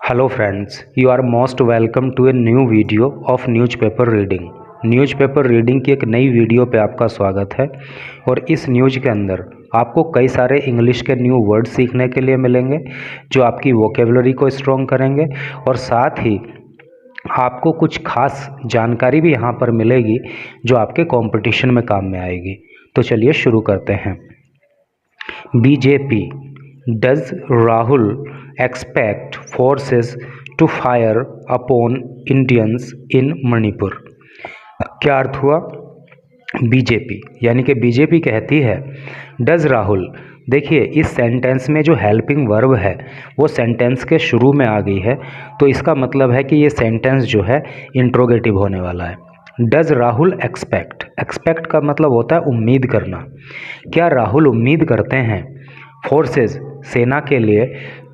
Hello friends, you are most welcome to a new video of newspaper reading। Newspaper reading की एक नई video पे आपका स्वागत है और इस न्यूज़ के अंदर आपको कई सारे इंग्लिश के न्यू वर्ड सीखने के लिए मिलेंगे जो आपकी वोकेबलरी को स्ट्रॉन्ग करेंगे और साथ ही आपको कुछ खास जानकारी भी यहाँ पर मिलेगी जो आपके कंपटीशन में काम में आएगी। तो चलिए शुरू करते हैं। BJP Does Rahul expect forces to fire upon Indians in Manipur? क्या अर्थ हुआ? बीजेपी यानी कि बीजेपी कहती है डज राहुल। देखिए इस सेंटेंस में जो हेल्पिंग वर्ब है वो सेंटेंस के शुरू में आ गई है, तो इसका मतलब है कि ये सेंटेंस जो है इंट्रोगेटिव होने वाला है। डज राहुल एक्सपेक्ट, एक्सपेक्ट का मतलब होता है उम्मीद करना। क्या राहुल उम्मीद करते हैं फोर्सेस सेना के लिए,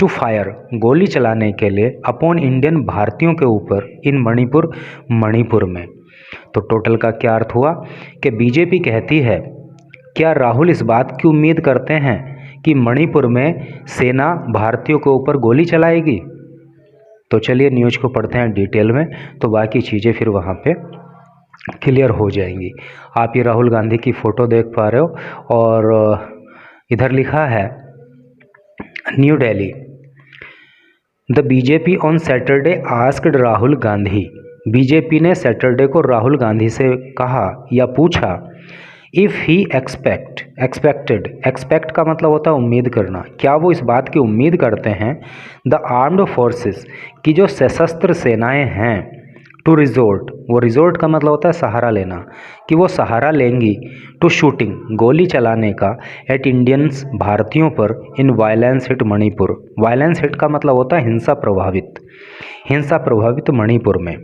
टू फायर गोली चलाने के लिए, अपॉन इंडियन भारतीयों के ऊपर, इन मणिपुर मणिपुर में। तो टोटल का क्या अर्थ हुआ कि बीजेपी कहती है क्या राहुल इस बात की उम्मीद करते हैं कि मणिपुर में सेना भारतीयों के ऊपर गोली चलाएगी। तो चलिए न्यूज़ को पढ़ते हैं डिटेल में, तो बाकी चीज़ें फिर वहाँ पे क्लियर हो जाएंगी। आप ये राहुल गांधी की फ़ोटो देख पा रहे हो और इधर लिखा है new Delhi, the BJP on Saturday asked Rahul Gandhi. BJP ने सैटरडे को राहुल गांधी से कहा या पूछा इफ़ ही एक्सपेक्टेड, एक्सपेक्ट का मतलब होता है उम्मीद करना, क्या वो इस बात की उम्मीद करते हैं द आर्म्ड फोर्सेस की जो सशस्त्र सेनाएं हैं, टू रिजोर्ट, वो रिजोर्ट का मतलब होता है सहारा लेना, कि वो सहारा लेंगी टू शूटिंग गोली चलाने का, एट इंडियंस भारतीयों पर, इन violence hit Manipur. Violence hit का मतलब होता है हिंसा प्रभावित मणिपुर में।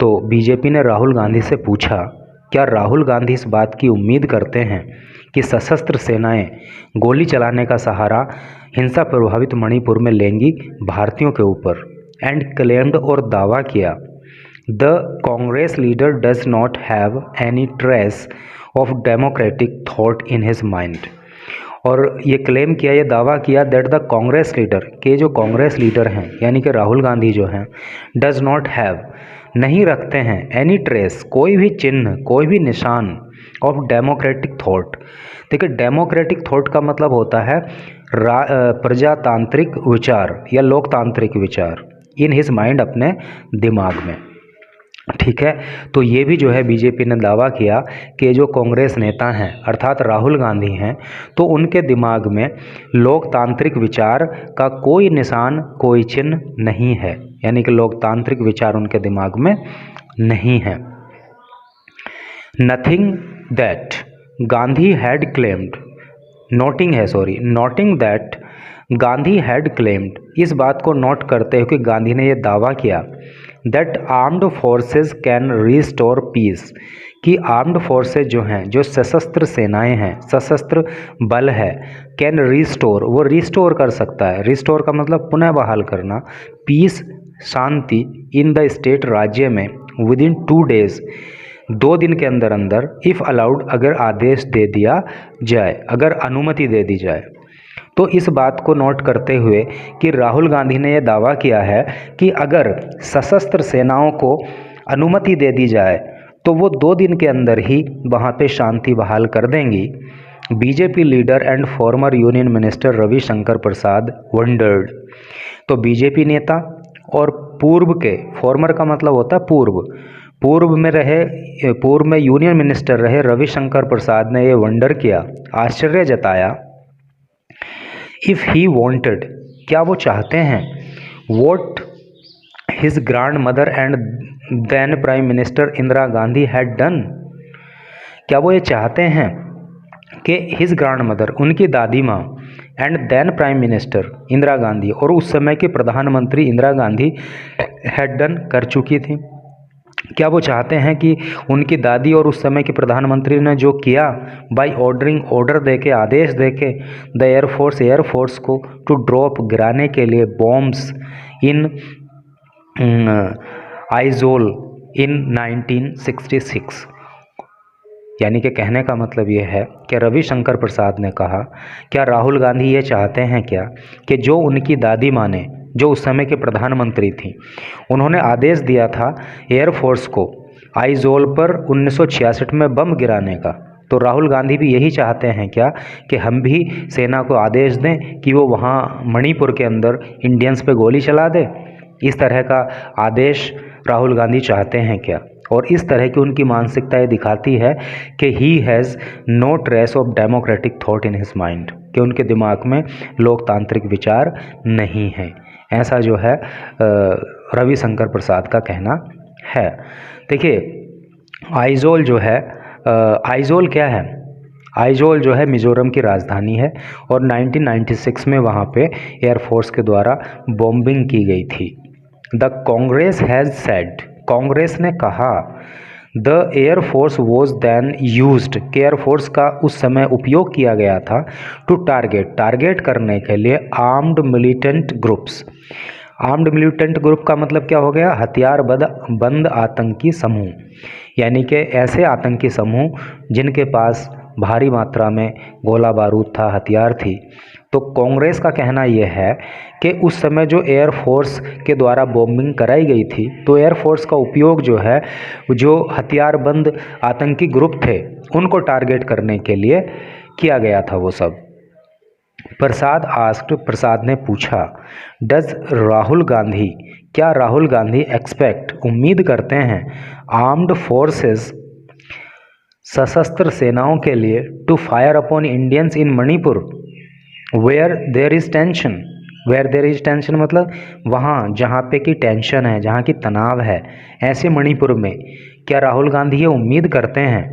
तो बीजेपी ने राहुल गांधी से पूछा क्या राहुल गांधी इस बात की उम्मीद करते हैं कि सशस्त्र सेनाएं गोली चलाने का सहारा हिंसा प्रभावित मणिपुर में लेंगी भारतीयों के ऊपर। एंड क्लेम्ड और दावा किया the Congress leader does not have any trace of democratic thought in his mind. और ये क्लेम किया, ये दावा किया दैट द कांग्रेस लीडर, के जो कांग्रेस लीडर हैं यानी कि राहुल गांधी जो हैं, डज नॉट हैव नहीं रखते हैं, एनी ट्रेस कोई भी चिन्ह, कोई भी निशान, ऑफ डेमोक्रेटिक थॉट। देखिए डेमोक्रेटिक थॉट का मतलब होता है प्रजातांत्रिक विचार या लोकतांत्रिक विचार, इन हिज माइंड अपने दिमाग में। ठीक है, तो ये भी जो है बीजेपी ने दावा किया कि जो कांग्रेस नेता हैं अर्थात राहुल गांधी हैं, तो उनके दिमाग में लोकतांत्रिक विचार का कोई निशान, कोई चिन्ह नहीं है, यानी कि लोकतांत्रिक विचार उनके दिमाग में नहीं है। Nothing that Gandhi had claimed, noting that Gandhi had claimed, इस बात को नोट करते हुए कि गांधी ने यह दावा किया that armed forces can restore peace, कि आर्म्ड फोर्सेस जो हैं, जो सशस्त्र सेनाएं हैं, सशस्त्र बल है, कैन रिस्टोर, वो रिस्टोर कर सकता है, रिस्टोर का मतलब पुनः बहाल करना, पीस शांति, इन द स्टेट राज्य में, विद इन 2 days 2 दिन के अंदर अंदर, इफ़ अलाउड अगर आदेश दे दिया जाए, अगर अनुमति दे दी जाए। तो इस बात को नोट करते हुए कि राहुल गांधी ने यह दावा किया है कि अगर सशस्त्र सेनाओं को अनुमति दे दी जाए तो वो 2 दिन के अंदर ही वहाँ पे शांति बहाल कर देंगी। BJP leader and former union minister Ravishankar Prasad wondered, तो बीजेपी नेता और पूर्व के, फॉर्मर का मतलब होता है पूर्व में यूनियन मिनिस्टर रहे रविशंकर प्रसाद ने ये वंडर किया, आश्चर्य जताया, इफ़ ही वॉन्टेड, क्या वो चाहते हैं, what his grandmother and then prime minister Indira Gandhi had done, क्या वो ये चाहते हैं कि हिज ग्रैंड मदर, उनकी दादी माँ, and then prime minister Indira Gandhi, और उस समय की प्रधानमंत्री इंदिरा गांधी, हैड डन कर चुकी थी, क्या वो चाहते हैं कि उनकी दादी और उस समय के प्रधानमंत्री ने जो किया, बाय ऑर्डरिंग, ऑर्डर देके, आदेश देके, द एयरफोर्स को, टू ड्रॉप, गिराने के लिए, बॉम्ब्स इन आइजोल इन 1966। यानी कि कहने का मतलब ये है कि रविशंकर प्रसाद ने कहा क्या राहुल गांधी ये चाहते हैं क्या कि जो उनकी दादी माँ ने जो उस समय के प्रधानमंत्री थी, उन्होंने आदेश दिया था एयरफोर्स को आइजोल पर 1966 में बम गिराने का। तो राहुल गांधी भी यही चाहते हैं क्या कि हम भी सेना को आदेश दें कि वो वहाँ मणिपुर के अंदर इंडियंस पे गोली चला दे? इस तरह का आदेश राहुल गांधी चाहते हैं क्या? और इस तरह की उनकी मानसिकता ये दिखाती है कि he has no trace of democratic thought in his mind, कि उनके दिमाग में लोकतांत्रिक विचार नहीं है। ऐसा जो है रविशंकर प्रसाद का कहना है। देखिए, आइजोल जो है, आइजोल क्या है? आइजोल जो है मिज़ोरम की राजधानी है और 1996 में वहाँ पे एयरफोर्स के द्वारा बॉम्बिंग की गई थी। The Congress has said, Congress ने कहा, the air force was then used, कि एयरफोर्स का उस समय उपयोग किया गया था टू टारगेट करने के लिए armed militant groups. Armed militant group का मतलब क्या हो गया? हथियार बंद आतंकी समूह, यानी कि ऐसे आतंकी समूह जिनके पास भारी मात्रा में गोला बारूद था, हथियार थी। तो कांग्रेस का कहना यह है कि उस समय जो एयरफोर्स के द्वारा बॉम्बिंग कराई गई थी, तो एयरफोर्स का उपयोग जो है, जो हथियारबंद आतंकी ग्रुप थे उनको टारगेट करने के लिए किया गया था वो सब। प्रसाद ने पूछा, डज राहुल गांधी, क्या राहुल गांधी एक्सपेक्ट, उम्मीद करते हैं, आर्म्ड फोर्सेस, सशस्त्र सेनाओं के लिए, to fire upon Indians in Manipur where there is tension. Where there is tension मतलब वहाँ जहाँ पे की टेंशन है, जहाँ की तनाव है, ऐसे मणिपुर में क्या राहुल गांधी ये उम्मीद करते हैं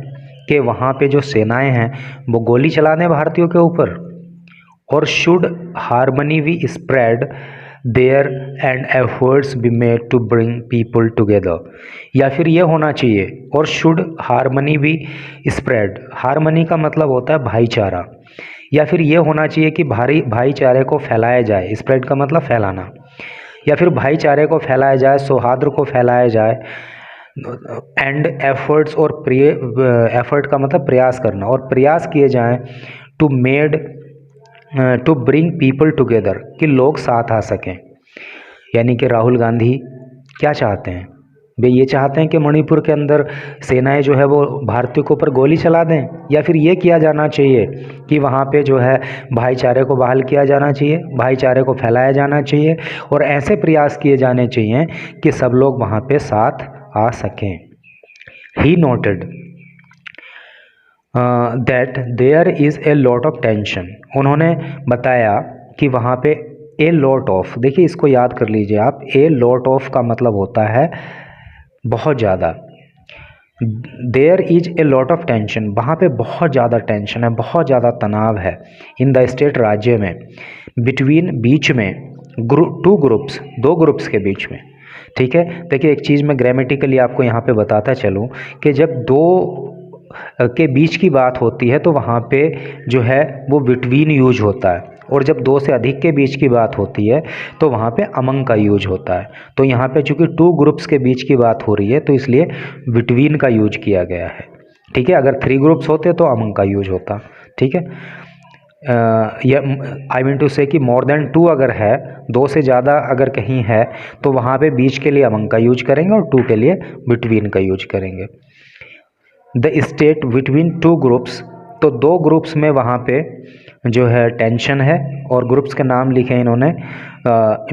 कि वहाँ पे जो सेनाएं हैं वो गोली चला दें भारतीयों के ऊपर? और should harmony be spread there and efforts be made to bring people together, या फिर ये होना चाहिए, और should harmony be spread, harmony का मतलब होता है भाईचारा, या फिर ये होना चाहिए कि भाईचारे को फैलाया जाए, स्प्रेड का मतलब फैलाना, या फिर भाईचारे को फैलाया जाए, सौहार्द को फैलाया जाए, एंड एफर्ट्स, और एफर्ट का मतलब प्रयास करना, और प्रयास किए जाएं टू ब्रिंग पीपल टुगेदर, कि लोग साथ आ सकें। यानी कि राहुल गांधी क्या चाहते हैं? वे ये चाहते हैं कि मणिपुर के अंदर सेनाएं जो है वो भारतीयों के ऊपर गोली चला दें, या फिर ये किया जाना चाहिए कि वहाँ पे जो है भाईचारे को बहाल किया जाना चाहिए, भाईचारे को फैलाया जाना चाहिए, और ऐसे प्रयास किए जाने चाहिए कि सब लोग वहाँ पे साथ आ सकें। He noted that there is a lot of tension, उन्होंने बताया कि वहाँ पे ए लॉट ऑफ, देखिए इसको याद कर लीजिए आप, ए लॉट ऑफ का मतलब होता है बहुत ज़्यादा। There is a lot of tension, वहाँ पे बहुत ज़्यादा टेंशन है, बहुत ज़्यादा तनाव है। इन द स्टेट, राज्य में, बिटवीन, बीच में, टू ग्रुप्स, दो ग्रुप्स के बीच में। ठीक है, देखिए एक चीज़ मैं ग्रामेटिकली आपको यहाँ पे बताता चलूँ कि जब दो के बीच की बात होती है तो वहाँ पे जो है वो बिटवीन यूज होता है, और जब दो से अधिक के बीच की बात होती है तो वहाँ पे अमंग का यूज होता है। तो यहाँ पे चूँकि टू ग्रुप्स के बीच की बात हो रही है तो इसलिए बिटवीन का यूज किया गया है। ठीक है, अगर थ्री ग्रुप्स होते तो अमंग का यूज होता। ठीक है, आई मीन टू से कि मोर देन टू अगर है, दो से ज़्यादा अगर कहीं है तो वहाँ पे बीच के लिए अमंग का यूज करेंगे और टू के लिए बिटवीन का यूज करेंगे। The state between two groups, तो दो ग्रुप्स में वहाँ पे जो है टेंशन है, और ग्रुप्स के नाम लिखे हैं इन्होंने,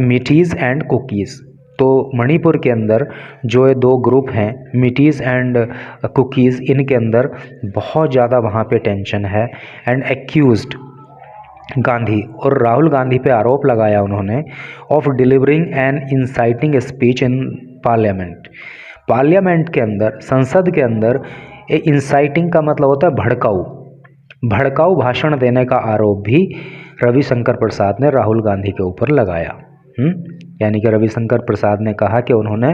मिटीज़ एंड कुकीज़। तो मणिपुर के अंदर जो ये दो ग्रुप हैं, मिटीज़ एंड कुकीज़, इनके अंदर बहुत ज़्यादा वहाँ पे टेंशन है। एंड एक्यूज्ड गांधी, और राहुल गांधी पे आरोप लगाया उन्होंने, of delivering an inciting speech in parliament. Parliament के अंदर, संसद के अंदर, ए इंसाइटिंग का मतलब होता है भड़काऊ भाषण देने का आरोप भी रविशंकर प्रसाद ने राहुल गांधी के ऊपर लगाया। यानी कि रविशंकर प्रसाद ने कहा कि उन्होंने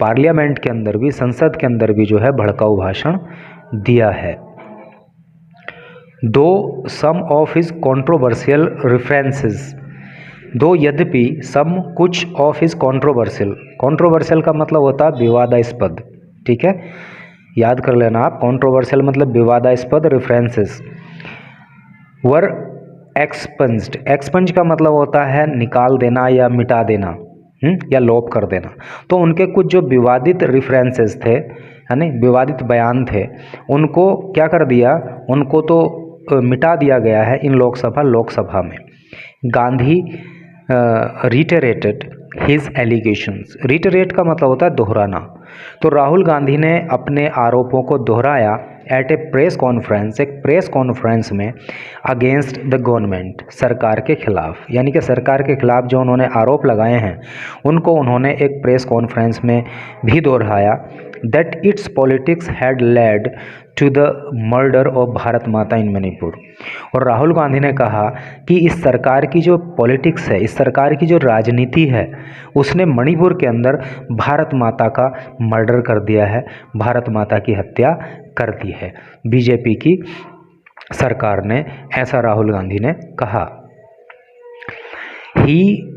पार्लियामेंट के अंदर भी, संसद के अंदर भी जो है भड़काऊ भाषण दिया है। दो सम ऑफ हिज कॉन्ट्रोवर्शियल रेफरेंसेस, दो यद्यपि सम कुछ ऑफ हिज कॉन्ट्रोवर्शियल का मतलब होता है विवादास्पद। ठीक है, याद कर लेना आप, कॉन्ट्रोवर्शियल मतलब विवादास्पद, रेफरेंसेस वर एक्सपंज्ड, एक्सपंज का मतलब होता है निकाल देना या मिटा देना, या लोप कर देना। तो उनके कुछ जो विवादित रेफरेंसेस थे, है ना, विवादित बयान थे, उनको क्या कर दिया, उनको तो मिटा दिया गया है इन लोकसभा में। Gandhi reiterated his allegations. रिटरेट का मतलब होता है दोहराना। तो राहुल गांधी ने अपने आरोपों को दोहराया एट ए प्रेस कॉन्फ्रेंस, एक प्रेस कॉन्फ्रेंस में, अगेंस्ट द गवर्नमेंट, सरकार के खिलाफ। यानी कि सरकार के खिलाफ जो उन्होंने आरोप लगाए हैं उनको उन्होंने एक प्रेस कॉन्फ्रेंस में भी दोहराया, that its politics had led to the murder of Bharat Mata in Manipur. और राहुल गांधी ने कहा कि इस सरकार की जो पॉलिटिक्स है, इस सरकार की जो राजनीति है, उसने मणिपुर के अंदर भारत माता का मर्डर कर दिया है, भारत माता की हत्या कर दी है बीजेपी की सरकार ने, ऐसा राहुल गांधी ने कहा। He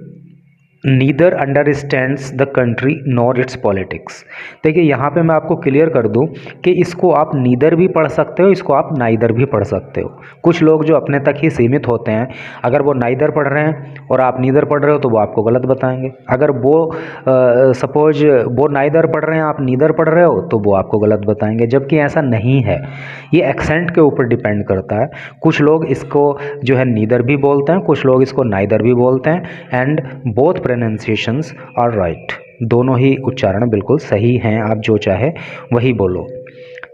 neither understands the country nor its politics. देखिए यहाँ पे मैं आपको क्लियर कर दूं कि इसको आप नीदर भी पढ़ सकते हो, इसको आप नाइदर भी पढ़ सकते हो। कुछ लोग जो अपने तक ही सीमित होते हैं, अगर वो नाइदर पढ़ रहे हैं और आप नीदर पढ़ रहे हो तो वो आपको गलत बताएंगे। अगर वो सपोज वो नाइदर पढ़ रहे हैं, आप नीदर पढ़ रहे हो, तो वो आपको गलत बताएंगे, जबकि ऐसा नहीं है। ये एक्सेंट के ऊपर डिपेंड करता है। कुछ लोग इसको जो है नीदर भी बोलते हैं, कुछ लोग इसको नाइदर भी बोलते हैं, and both pronunciations are right. दोनों ही उच्चारण बिल्कुल सही हैं, आप जो चाहे वही बोलो।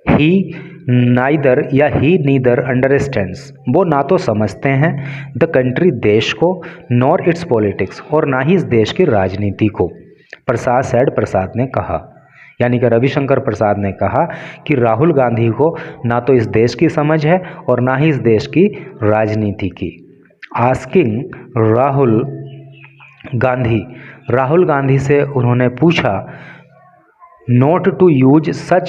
ही नाइदर या ही नीदर अंडरस्टैंड्स, वो ना तो समझते हैं द कंट्री, देश को, नॉर इट्स पॉलिटिक्स, और ना ही इस देश की राजनीति को। प्रसाद ने कहा, यानी कि रविशंकर प्रसाद ने कहा कि राहुल गांधी को ना तो इस देश की समझ है और ना ही इस देश की राजनीति की। आस्किंग राहुल गांधी से उन्होंने पूछा, not to use such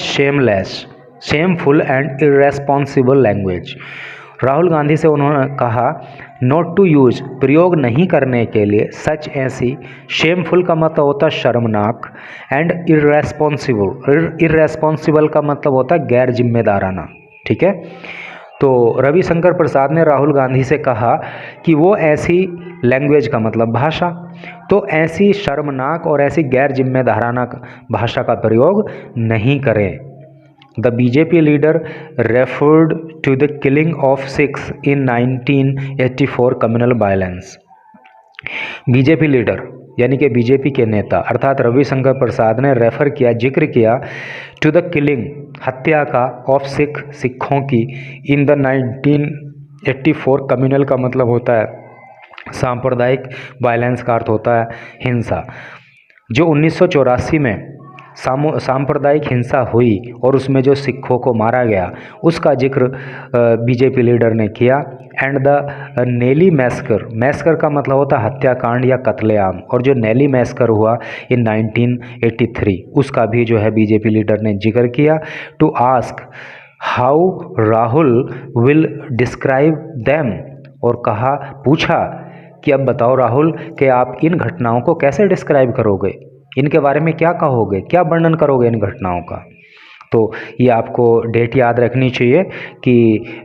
shameful and irresponsible language. Rahul Gandhi से उन्होंने कहा नॉट टू यूज, प्रयोग नहीं करने के लिए, सच, ऐसी, शेमफुल का मतलब होता है शर्मनाक, एंड इर्रेस्पॉन्सिबल का मतलब होता है गैर जिम्मेदाराना। ठीक है, तो रविशंकर प्रसाद ने राहुल गांधी से कहा कि वो ऐसी लैंग्वेज का मतलब भाषा, तो ऐसी शर्मनाक और ऐसी गैर जिम्मेदाराना भाषा का प्रयोग नहीं करें। The BJP leader referred to the killing of 6 in 1984 communal violence. BJP leader यानी कि बीजेपी के नेता अर्थात रविशंकर प्रसाद ने रेफर किया, जिक्र किया, टू द किलिंग, हत्या का, ऑफ सिखों की, इन द 1984 कम्युनल का मतलब होता है सांप्रदायिक, वायलेंस का अर्थ होता है हिंसा। जो 1984 में सांप्रदायिक हिंसा हुई और उसमें जो सिखों को मारा गया, उसका जिक्र बीजेपी लीडर ने किया। एंड द नेली मैस्कर का मतलब होता है हत्याकांड या कत्लेआम, और जो नेली मैस्कर हुआ इन 1983, उसका भी जो है बीजेपी लीडर ने जिक्र किया। To ask how Rahul will describe them, और पूछा कि अब बताओ राहुल कि आप इन घटनाओं को कैसे डिस्क्राइब करोगे, इनके बारे में क्या कहोगे, क्या वर्णन करोगे इन घटनाओं का। तो ये आपको डेट याद रखनी चाहिए कि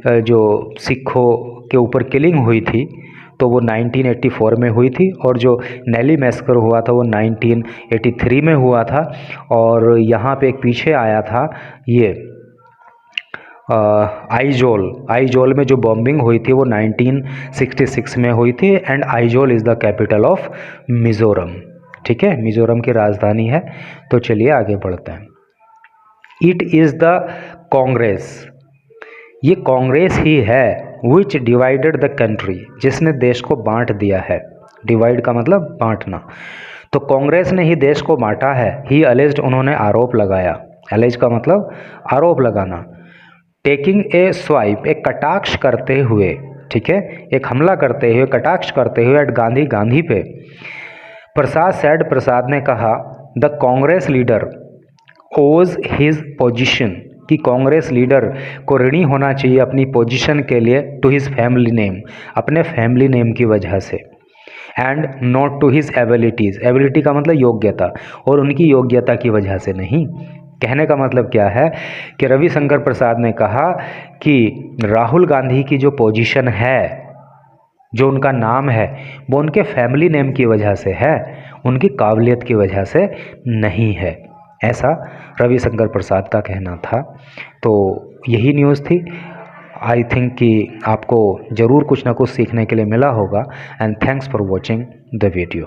जो सिखों के ऊपर किलिंग हुई थी तो वो 1984 में हुई थी, और जो नेली मैस्कर हुआ था वो 1983 में हुआ था। और यहाँ पे एक पीछे आया था ये आइजोल में जो बॉम्बिंग हुई थी वो 1966 में हुई थी। And Aizawl is the capital of Mizoram. ठीक है, मिज़ोरम की राजधानी है। तो चलिए आगे बढ़ते हैं। इट इज़ द कांग्रेस, ये कांग्रेस ही है, विच डिवाइडेड द कंट्री, जिसने देश को बांट दिया है। डिवाइड का मतलब बांटना, तो कांग्रेस ने ही देश को बांटा है। ही अलेज्ड, उन्होंने आरोप लगाया। अलेज का मतलब आरोप लगाना। टेकिंग ए स्वाइप, एक कटाक्ष करते हुए, ठीक है, एक हमला करते हुए, कटाक्ष करते हुए एट गांधी पे। प्रसाद ने कहा द कांग्रेस लीडर ओज हिज पोजीशन, कि कांग्रेस लीडर को ऋणी होना चाहिए अपनी पोजीशन के लिए, टू हिज फैमिली नेम, अपने फैमिली नेम की वजह से, and not to his abilities, ability का मतलब योग्यता, और उनकी योग्यता की वजह से नहीं। कहने का मतलब क्या है कि रविशंकर प्रसाद ने कहा कि राहुल गांधी की जो पोजीशन है जो उनका नाम है वो उनके फैमिली नेम की वजह से है, उनकी काबिलियत की वजह से नहीं है, ऐसा रविशंकर प्रसाद का कहना था। तो यही न्यूज़ थी। आई थिंक कि आपको ज़रूर कुछ ना कुछ सीखने के लिए मिला होगा। And thanks for watching the video.